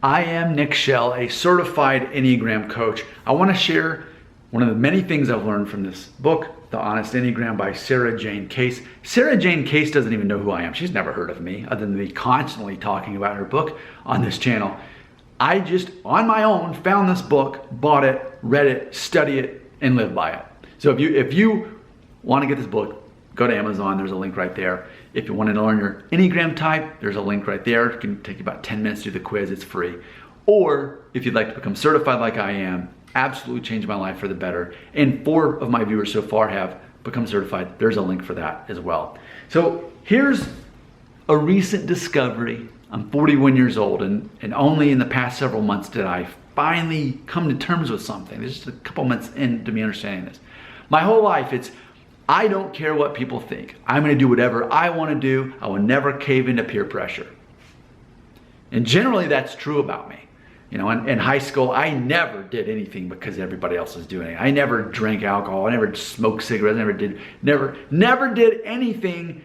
I am Nick Shell, a certified Enneagram coach. I want to share one of the many things I've learned from this book, The Honest Enneagram by Sarah Jane Case. Sarah Jane Case doesn't even know who I am. She's never heard of me other than me constantly talking about her book on this channel. I just, on my own, found this book, bought it, read it, studied it, and lived by it. So if you want to get this book, go to Amazon. There's a link right there. If you want to learn your Enneagram type, there's a link right there. It can take you about 10 minutes to do the quiz. It's free. Or if you'd like to become certified like I am, absolutely change my life for the better. And 4 of my viewers so far have become certified. There's a link for that as well. So here's a recent discovery. I'm 41 years old, and only in the past several months did I finally come to terms with something. There's just a couple months into me understanding this. My whole life, I don't care what people think. I'm going to do whatever I want to do. I will never cave into peer pressure. And generally that's true about me. You know, in high school, I never did anything because everybody else was doing it. I never drank alcohol. I never smoked cigarettes. Never did anything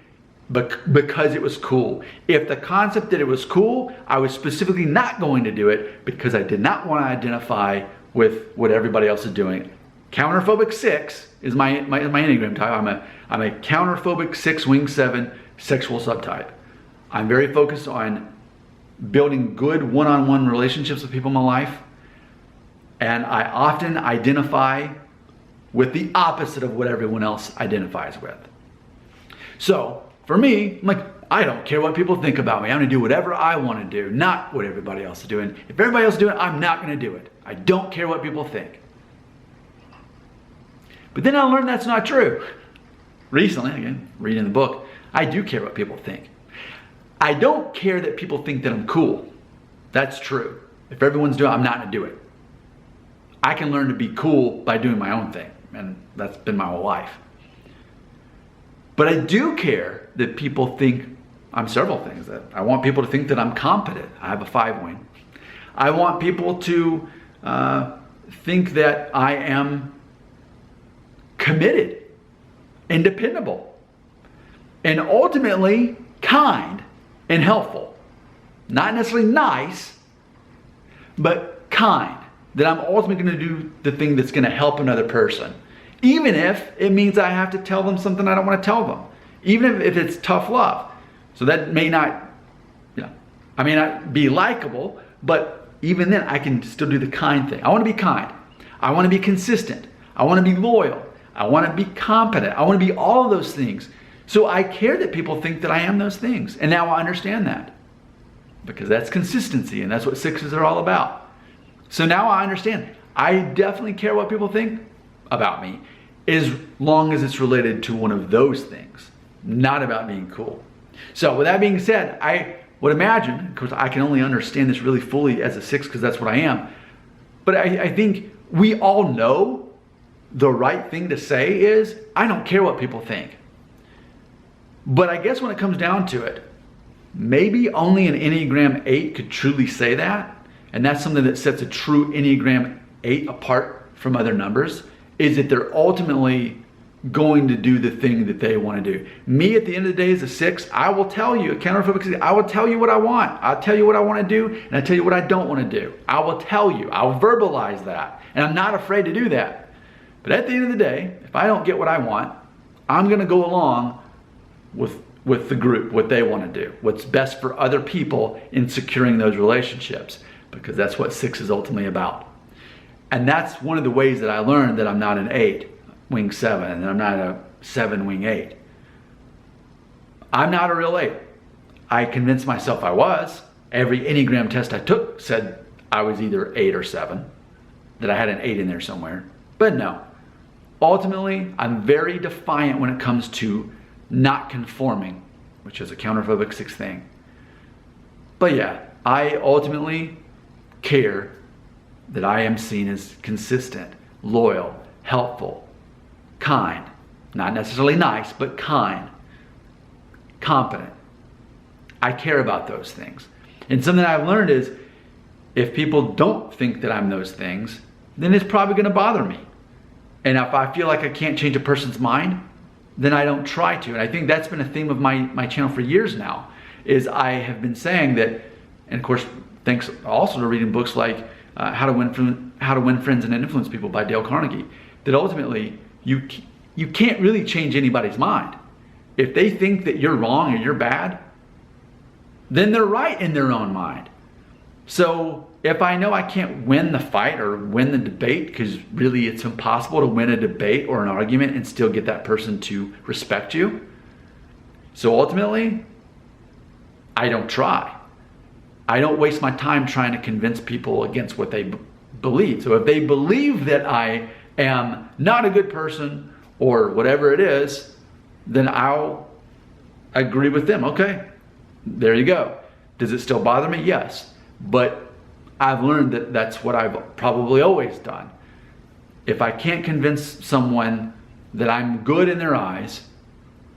because it was cool. If the concept that it was cool, I was specifically not going to do it because I did not want to identify with what everybody else is doing. Counterphobic 6 is my Enneagram type. I'm a counterphobic 6 wing 7 sexual subtype. I'm very focused on building good one-on-one relationships with people in my life. And I often identify with the opposite of what everyone else identifies with. So for me, I'm like, I don't care what people think about me. I'm gonna do whatever I wanna do, not what everybody else is doing. If everybody else is doing it, I'm not gonna do it. I don't care what people think. But then I learned that's not true. Recently, again, reading the book, I do care what people think. I don't care that people think that I'm cool. That's true. If everyone's doing it, I'm not gonna do it. I can learn to be cool by doing my own thing, and that's been my whole life. But I do care that people think I'm several things. That I want people to think that I'm competent. I have a 5 wing. I want people to think that I am committed and dependable, and ultimately kind and helpful. Not necessarily nice, but kind. That I'm ultimately going to do the thing that's going to help another person, even if it means I have to tell them something I don't want to tell them, even if it's tough love. So that may not, I may not be likable, but even then I can still do the kind thing. I want to be kind. I want to be consistent. I want to be loyal. I want to be competent. I want to be all of those things. So I care that people think that I am those things. And now I understand that. Because that's consistency, and that's what 6s are all about. So now I understand. I definitely care what people think about me, as long as it's related to one of those things, not about being cool. So with that being said, I would imagine, of course I can only understand this really fully as a 6 because that's what I am, but I think we all know the right thing to say is, I don't care what people think. But I guess when it comes down to it, maybe only an Enneagram 8 could truly say that. And that's something that sets a true Enneagram 8 apart from other numbers, is that they're ultimately going to do the thing that they want to do. Me, at the end of the day, as a 6, I will tell you, a counterphobic 6, I will tell you what I want. I'll tell you what I want to do, and I'll tell you what I don't want to do. I will tell you. I'll verbalize that. And I'm not afraid to do that. But at the end of the day, if I don't get what I want, I'm going to go along with the group, what they want to do, what's best for other people in securing those relationships, because that's what 6 is ultimately about. And that's one of the ways that I learned that I'm not an 8 wing 7 and I'm not a 7 wing 8. I'm not a real 8. I convinced myself I was. Every Enneagram test I took said I was either 8 or 7, that I had an 8 in there somewhere. But no. Ultimately, I'm very defiant when it comes to not conforming, which is a counterphobic 6 thing. But yeah, I ultimately care that I am seen as consistent, loyal, helpful, kind, not necessarily nice, but kind, competent. I care about those things. And something I've learned is, if people don't think that I'm those things, then it's probably going to bother me. And if I feel like I can't change a person's mind, then I don't try to. And I think that's been a theme of my channel for years now, is I have been saying that, and of course, Thanks also to reading books like How to Win Friends and Influence People by Dale Carnegie, that ultimately you can't really change anybody's mind. If they think that you're wrong or you're bad, then they're right in their own mind. So if I know I can't win the fight or win the debate, because really it's impossible to win a debate or an argument and still get that person to respect you. So ultimately, I don't try. I don't waste my time trying to convince people against what they believe. So if they believe that I am not a good person or whatever it is, then I'll agree with them. Okay, there you go. Does it still bother me? Yes. But I've learned that that's what I've probably always done. If I can't convince someone that I'm good in their eyes,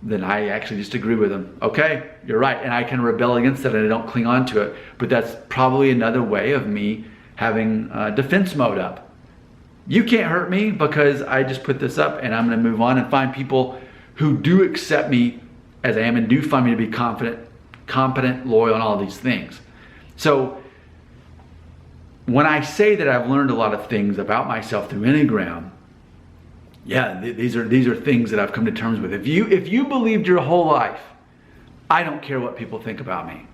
then I actually just agree with them. Okay, you're right. And I can rebel against it and I don't cling on to it. But that's probably another way of me having defense mode up. You can't hurt me because I just put this up, and I'm going to move on and find people who do accept me as I am and do find me to be confident, competent, loyal, and all these things. So when I say that I've learned a lot of things about myself through Enneagram, yeah, these are things that I've come to terms with. If you believed your whole life, I don't care what people think about me,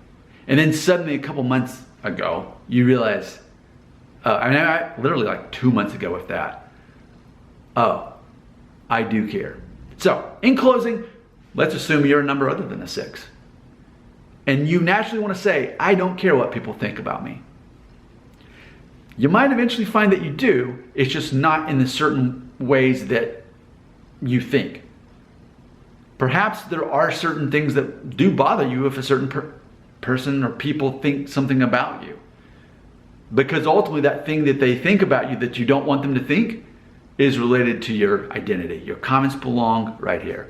and then suddenly a couple months ago you realize, I literally like 2 months ago with that, oh, I do care. So in closing, let's assume you're a number other than a 6, and you naturally want to say, I don't care what people think about me. You might eventually find that you do. It's just not in the certain ways that you think. Perhaps there are certain things that do bother you if a certain person or people think something about you. Because ultimately that thing that they think about you that you don't want them to think is related to your identity. Your comments belong right here.